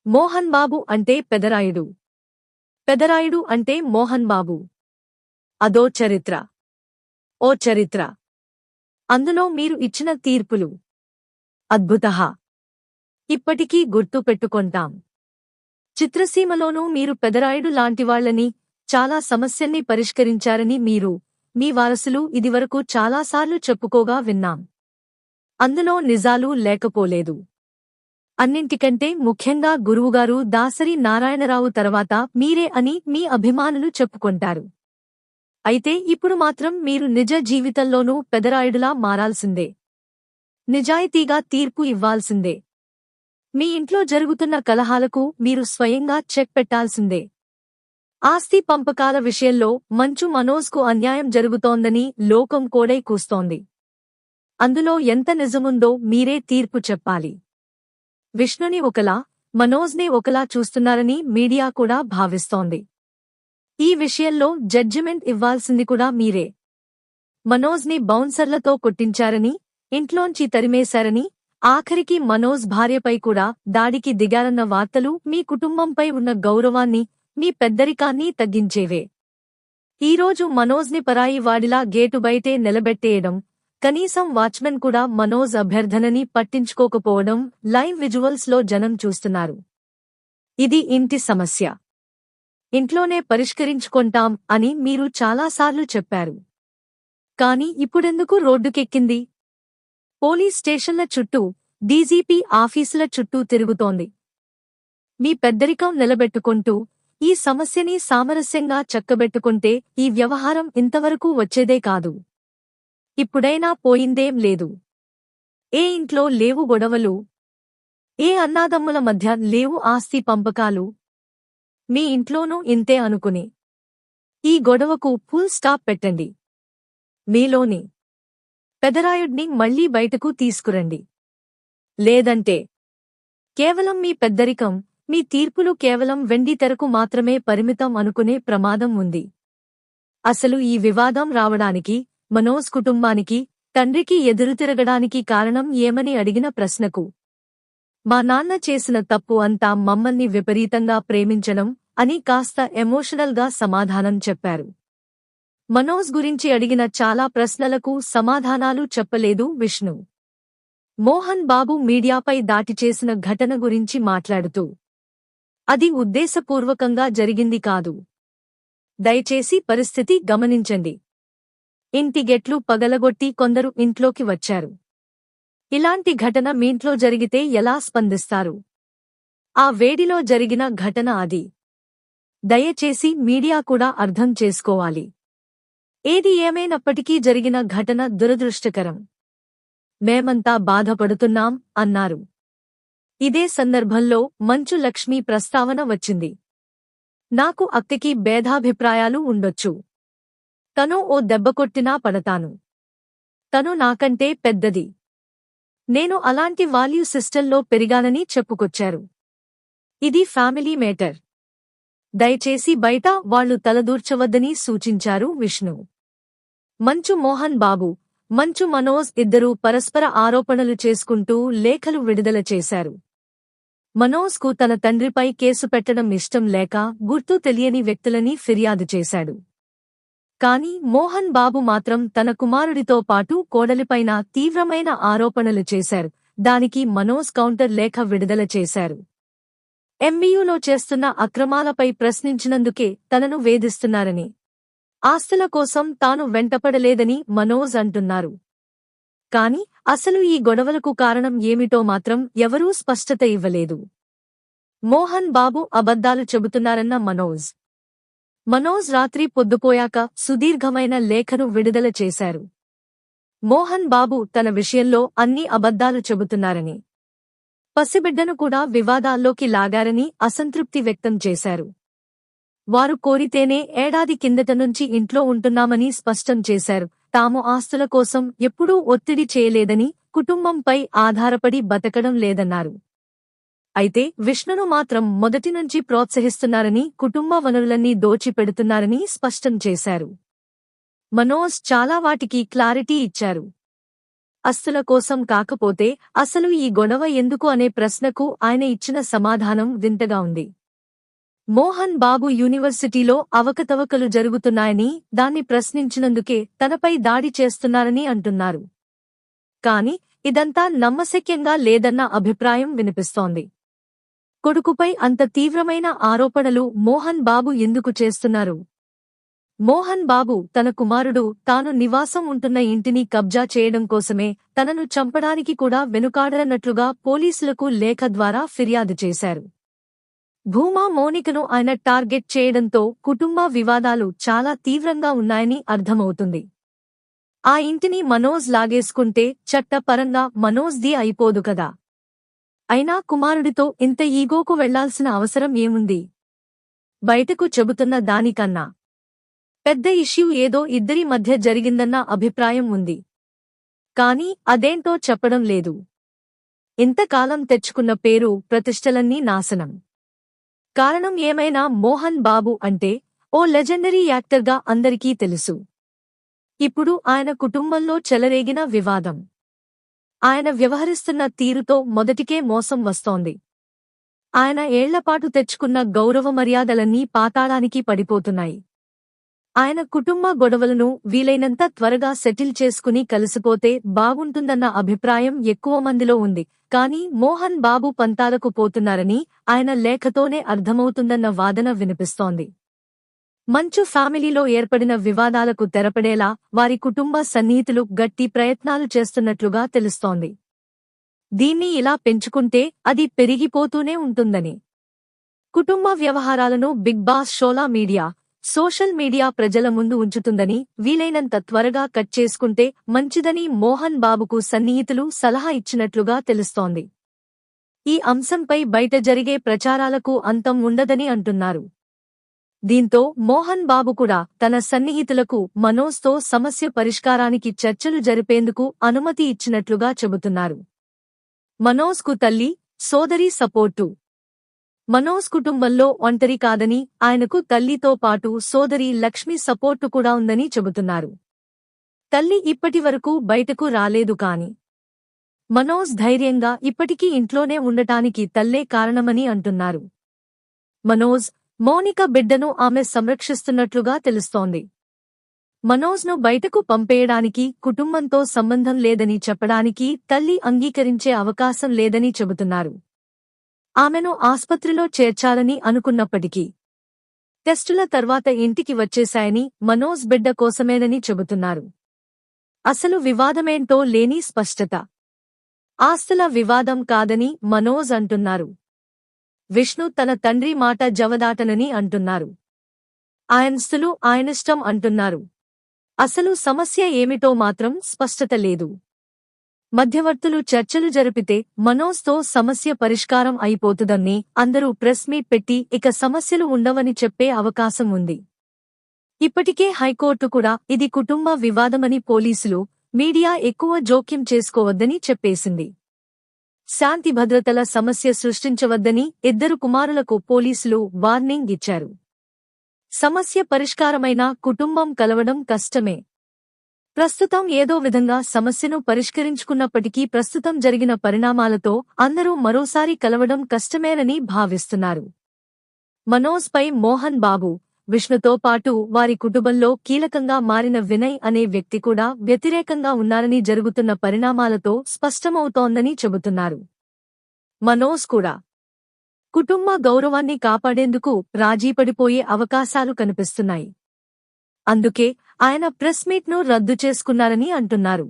మోహన్ బాబు అంటే పెదరాయుడు. పెదరాయుడు అంటే మోహన్ బాబు. అదో చరిత్ర. ఓ చరిత్ర. అందులో మీరు ఇచ్చిన తీర్పులు అద్భుతః. ఇప్పటికీ గుర్తు పెట్టుకొంటాం. చిత్రసీమలోనూ మీరు పెదరాయుడు లాంటివాళ్లని, చాలా సమస్యల్ని పరిష్కరించారని మీరు, మీ వారసులు ఇదివరకు చాలాసార్లు చెప్పుకోగా విన్నాం. అందులో నిజాలు లేకపోలేదు. అన్నింటికంటే ముఖ్యంగా గురువుగారు దాసరి నారాయణరావు తర్వాత మీరే అని మీ అభిమానులు చెప్పుకొంటారు. అయితే ఇప్పుడు మాత్రం మీరు నిజ జీవితంలోనూ పెదరాయుడులా మారాల్సిందే. నిజాయితీగా తీర్పు ఇవ్వాల్సిందే. మీ ఇంట్లో జరుగుతున్న కలహాలకు మీరు స్వయంగా చెక్ పెట్టాల్సిందే. ఆస్తి పంపకాల విషయంలో మంచు మనోజ్కు అన్యాయం జరుగుతోందని లోకం కోడై కూస్తోంది. అందులో ఎంత నిజముందో మీరే తీర్పు చెప్పాలి. విష్ణుని ఒకలా, మనోజ్ని ఒకలా చూస్తున్నారని మీడియా కూడా భావిస్తోంది. ఈ విషయంలో జడ్జిమెంట్ ఇవ్వాల్సింది కూడా మీరే. మనోజ్ని బౌన్సర్లతో కొట్టించారని, ఇంట్లోంచి తరిమేశారని, ఆఖరికి మనోజ్ భార్యపై కూడా దాడికి దిగారన్న వార్తలు మీ కుటుంబంపై ఉన్న గౌరవాన్ని, మీ పెద్దరికాన్ని తగ్గించేవే. ఈరోజు మనోజ్ని పరాయి వాడిలా గేటు బయటే నిలబెట్టేయడం, కనీసం వాచ్మెన్ కూడా మనోజ్ అభ్యర్థనని పట్టించుకోకపోవడం లైవ్ విజువల్స్ లో జనం చూస్తున్నారు. ఇది ఇంటి సమస్య. ఇంట్లోనే పరిష్కరించుకొంటాం అని మీరు చాలాసార్లు చెప్పారు. కాని ఇప్పుడెందుకు రోడ్డుకెక్కింది? పోలీస్ స్టేషన్ల చుట్టూ, డీజీపీ ఆఫీసుల చుట్టూ తిరుగుతోంది. మీ పెద్దరికం నిలబెట్టుకుంటూ, ఈ సమస్యని సామరస్యంగా చక్కబెట్టుకుంటే ఈ వ్యవహారం ఇంతవరకు వచ్చేదే కాదు. ఇప్పుడైనా పోయిందేం లేదు. ఏ ఇంట్లో లేవు గొడవలు? ఏ అన్నాదమ్ముల మధ్య లేవు ఆస్తి పంపకాలు? మీ ఇంట్లోనూ ఇంతే అనుకుని ఈ గొడవకు ఫుల్ స్టాప్ పెట్టండి. మీలోని పెదరాయుడ్ని మళ్లీ బయటకు తీసుకురండి. లేదంటే కేవలం మీ పెద్దరికం, మీ తీర్పులు కేవలం వెండితెరకు మాత్రమే పరిమితం అనుకునే ప్రమాదం ఉంది. అసలు ఈ వివాదం రావడానికి, మనోజ్ కుటుంబానికి, తండ్రికి ఎదురుతిరగడానికి కారణం ఏమని అడిగిన ప్రశ్నకు, మా నాన్న చేసిన తప్పు అంతా మమ్మల్ని విపరీతంగా ప్రేమించడం అని కాస్త ఎమోషనల్ గా సమాధానం చెప్పారు. మనోజ్ గురించి అడిగిన చాలా ప్రశ్నలకు సమాధానాలు చెప్పలేదు విష్ణు. మోహన్ బాబు మీడియాపై దాడి చేసిన ఘటన గురించి మాట్లాడుతూ, అది ఉద్దేశపూర్వకంగా జరిగింది కాదు. దయచేసి పరిస్థితి గమనించండి. ఇంటి గేట్లు పగలగొట్టి కొందరు ఇంట్లోకి వచ్చారు. ఇలాంటి ఘటన మీంట్లో జరిగితే ఎలా స్పందిస్తారు? ఆ వేడిలో జరిగిన ఘటన అది. దయచేసి మీడియా కూడా అర్థం చేసుకోవాలి. ఏది ఏమైనప్పటికీ జరిగిన ఘటన దురదృష్టకరం. మేమంతా బాధపడుతున్నాం అన్నారు. ఇదే సందర్భంలో మంచు లక్ష్మి ప్రస్తావన వచ్చింది. నాకు అక్కకి భేదాభిప్రాయాలు ఉండొచ్చు. తను ఓ దెబ్బకొట్టినా పడతాను. తను నాకంటే పెద్దది. నేను అలాంటి వాల్యూ సిస్టంలో పెరిగానని చెప్పుకొచ్చారు. ఇది ఫ్యామిలీ మేటర్. దయచేసి బయట వాళ్లు తలదూర్చవద్దని సూచించారు విష్ణు. మంచు మోహన్ బాబు, మంచు మనోజ్ ఇద్దరూ పరస్పర ఆరోపణలు చేసుకుంటూ లేఖలు విడుదల చేశారు. మనోజ్కు తన తండ్రిపై కేసు పెట్టడం ఇష్టం లేక గుర్తు తెలియని వ్యక్తులని ఫిర్యాదు చేశాడు. కాని మోహన్ బాబు మాత్రం తన కుమారుడితో పాటు కోడలిపైన తీవ్రమైన ఆరోపణలు చేశారు. దానికి మనోజ్ కౌంటర్ లేఖ విడుదల చేశారు. ఎంబీయూలో చేస్తున్న అక్రమాలపై ప్రశ్నించినందుకే తనను వేధిస్తున్నారని, ఆస్తుల కోసం తాను వెంటపడలేదని మనోజ్ అంటున్నారు. కాని అసలు ఈ గొడవలకు కారణం ఏమిటో మాత్రం ఎవరూ స్పష్టత ఇవ్వలేదు. మోహన్ బాబు అబద్ధాలు చెబుతున్నారన్న మనోజ్ రాత్రి పొద్దుపోయాక సుదీర్ఘమైన లేఖను విడుదల చేశారు. మోహన్ బాబు తన విషయంలో అన్ని అబద్ధాలు చెబుతున్నారని, పసిబిడ్డను కూడా వివాదాల్లోకి లాగారని అసంతృప్తి వ్యక్తం చేశారు. వారు కోరితేనే ఏడాది కిందట నుంచి ఇంట్లో ఉంటున్నామని స్పష్టం చేశారు. తాము ఆస్తుల కోసం ఎప్పుడూ ఒత్తిడి చేయలేదని, కుటుంబంపై ఆధారపడి బతకడం లేదన్నారు. అయితే విష్ణును మాత్రం మొదటినుంచి ప్రోత్సహిస్తున్నారని, కుటుంబ వనరులన్నీ దోచిపెడుతున్నారని స్పష్టం చేశారు. మనోజ్ చాలా వాటికి క్లారిటీ ఇచ్చారు. ఆస్తుల కోసం కాకపోతే అసలు ఈ గొడవ ఎందుకు అనే ప్రశ్నకు ఆయన ఇచ్చిన సమాధానం వింతగా ఉంది. మోహన్ బాబు యూనివర్సిటీలో అవకతవకలు జరుగుతున్నాయని, దాన్ని ప్రశ్నించినందుకే తనపై దాడి చేస్తున్నారని అంటున్నారు. కాని ఇదంతా నమ్మశక్యంగా లేదన్న అభిప్రాయం వినిపిస్తోంది. కొడుకుపై అంత తీవ్రమైన ఆరోపణలు మోహన్ బాబు ఎందుకు చేస్తున్నారు? మోహన్ బాబు తన కుమారుడు తాను నివాసం ఉంటున్న ఇంటిని కబ్జా చేయడం కోసమే తనను చంపడానికి కూడా వెనుకాడనట్లుగా పోలీసులకు లేఖ ద్వారా ఫిర్యాదు చేశారు. భూమా మోనికను ఆయన టార్గెట్ చేయడంతో కుటుంబ వివాదాలు చాలా తీవ్రంగా ఉన్నాయని అర్థమవుతుంది. ఆ ఇంటిని మనోజ్ లాగేసుకుంటే చట్టపరంగా మనోజ్ది అయిపోదు కదా. అయినా కుమారుడితో ఇంత ఈగోకు వెళ్లాల్సిన అవసరం ఏముంది? బయటకు చెబుతున్న దానికన్నా పెద్ద ఇష్యూ ఏదో ఇద్దరి మధ్య జరిగిందన్న అభిప్రాయం ఉంది. కాని అదేంటో చెప్పడం లేదు. ఇంతకాలం తెచ్చుకున్న పేరు ప్రతిష్టలన్నీ నాశనం. కారణం ఏమైనా మోహన్ బాబు అంటే ఓ లెజెండరీ యాక్టర్గా అందరికీ తెలుసు. ఇప్పుడు ఆయన కుటుంబంలో చెలరేగిన వివాదం, ఆయన వ్యవహరిస్తున్న తీరుతో మొదటికే మోసం వస్తోంది. ఆయన ఏళ్లపాటు తెచ్చుకున్న గౌరవ మర్యాదలన్నీ పాతాళానికి పడిపోతున్నాయి. ఆయన కుటుంబ గొడవలను వీలైనంత త్వరగా సెటిల్ చేసుకుని కలిసిపోతే బాగుంటుందన్న అభిప్రాయం ఎక్కువ మందిలో ఉంది. కానీ మోహన్ బాబు పంతాలకు పోతున్నారని ఆయన లేఖతోనే అర్థమవుతుందన్న వాదన వినిపిస్తోంది. మంచు ఫ్యామిలీలో ఏర్పడిన వివాదాలకు తెరపడేలా వారి కుటుంబ సన్నిహితులు గట్టి ప్రయత్నాలు చేస్తున్నట్లుగా తెలుస్తోంది. దీన్ని ఇలా పెంచుకుంటే అది పెరిగిపోతూనే ఉంటుందని, కుటుంబ వ్యవహారాలను బిగ్ బాస్ షోలా మీడియా, సోషల్ మీడియా ప్రజల ముందు ఉంచుతుందని, వీలైనంత త్వరగా కట్ చేసుకుంటే మంచిదని మోహన్ బాబుకు సన్నిహితులు సలహా ఇచ్చినట్లుగా తెలుస్తోంది. ఈ అంశంపై బయట జరిగే ప్రచారాలకు అంతం ఉండదని అంటున్నారు. దీంతో మోహన్ బాబు కూడా తన సన్నిహితులకు మనోజ్తో సమస్య పరిష్కారానికి చర్చలు జరిపేందుకు అనుమతి ఇచ్చినట్లుగా చెబుతున్నారు. మనోజ్కు తల్లి, సోదరి సపోర్టు. మనోజ్ కుటుంబంలో ఒంటరి కాదని, ఆయనకు తల్లితో పాటు సోదరి లక్ష్మి సపోర్టు కూడా ఉందని చెబుతున్నారు. తల్లి ఇప్పటివరకు బయటకు రాలేదు కాని మనోజ్ ధైర్యంగా ఇప్పటికీ ఇంట్లోనే ఉండటానికి తల్లే కారణమని అంటున్నారు. మనోజ్, మోనిక బిడ్డను ఆమె సంరక్షిస్తున్నట్లుగా తెలుస్తోంది. మనోజ్ను బయటకు పంపేయడానికి కుటుంబంతో సంబంధం లేదని చెప్పడానికి తల్లి అంగీకరించే అవకాశం లేదని చెబుతున్నారు. ఆమెను ఆస్పత్రిలో చేర్చాలని అనుకున్నప్పటికీ టెస్టుల తర్వాత ఇంటికి వచ్చేశాయని, మనోజ్ బిడ్డ కోసమేనని చెబుతున్నారు. అసలు వివాదమేంటో లేని స్పష్టత. ఆస్తుల వివాదం కాదని మనోజ్ అంటున్నారు. విష్ణు తన తండ్రి మాట జవదాటనని అంటున్నారు. ఆయనస్తులు ఆయనిష్టం అంటున్నారు. అసలు సమస్య ఏమిటో మాత్రం స్పష్టత లేదు. మధ్యవర్తులు చర్చలు జరిపితే మనోజ్తో సమస్య పరిష్కారం అయిపోతుందని అందరూ ప్రెస్ మీట్ పెట్టి ఇక సమస్యలు ఉండవని చెప్పే అవకాశం ఉంది. ఇప్పటికే హైకోర్టు కూడా ఇది కుటుంబ వివాదమని, పోలీసులు, మీడియా ఎక్కువ జోక్యం చేసుకోవద్దని చెప్పేసింది. శాంతి భద్రతల సమస్య సృష్టించవద్దని ఇద్దరు కుమారులకు పోలీసులు వార్నింగ్ ఇచ్చారు. సమస్య పరిష్కారమైన కుటుంబం కలవడం కష్టమే. ప్రస్తుతం ఏదో విధంగా సమస్యను పరిష్కరించుకున్నప్పటికీ ప్రస్తుతం జరిగిన పరిణామాలతో అందరూ మరోసారి కలవడం కష్టమేనని భావిస్తున్నారు. మనోజ్పై మోహన్ బాబు, విష్ణుతో పాటు వారి కుటుంబంలో కీలకంగా మారిన వినయ్ అనే వ్యక్తి కూడా వ్యతిరేకంగా ఉన్నారని జరుగుతున్న పరిణామాలతో స్పష్టమవుతోందని చెబుతున్నారు. మనోజ్ కూడా కుటుంబ గౌరవాన్ని కాపాడేందుకు రాజీపడిపోయే అవకాశాలు కనిపిస్తున్నాయి. అందుకే ఆయన ప్రెస్ మీట్ను రద్దు చేసుకున్నారని అంటున్నారు.